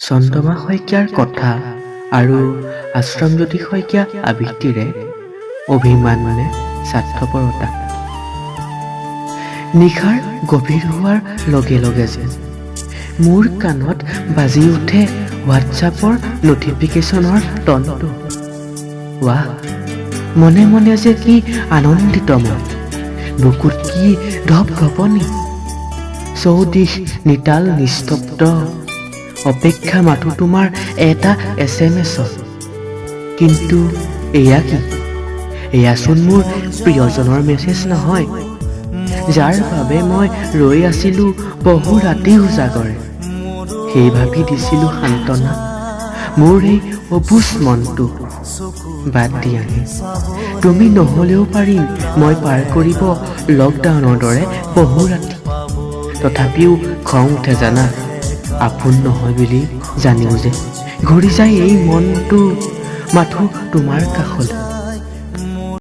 চন্দ্ৰমা শইকীয়াৰ কথা আৰু আশ্ৰমজ্যোতি শইকীয়া আবৃত্তিৰে অভিমান নে স্বাৰ্থপৰতা। নিশাৰ গভীৰ হোৱাৰ লগে লগে যেন মোৰ কাণত বাজি উঠে হোৱাটছআপৰ নটিফিকেশ্যনৰ টনটো। ৱাহ, মনে মনে যে কি আনন্দিত মই, বুকুত কি ধপধপনি, চৌদিশ নিতাল নিস্তব্ধ, অপেক্ষা মাথো তোমাৰ এটা SMS-ত। কিন্তু এয়া কি? এয়াচোন মোৰ প্ৰিয়জনৰ মেছেজ নহয়, যাৰ বাবে মই ৰৈ আছিলো বহু ৰাতি উজাগৰে। সেই ভাবি দিছিলো সান্তনা মোৰ এই অবুজ মনটো। বাদ দিয়া নে, তুমি নহ'লেও পাৰিম মই পাৰ কৰিব লকডাউনৰ দৰে বহু ৰাতি। তথাপিও খং উঠে জানা, আপোন নহয় বুলি জানিও যে ঘূৰি যায় এই মনটো মাথো তোমাৰ কাষলৈ।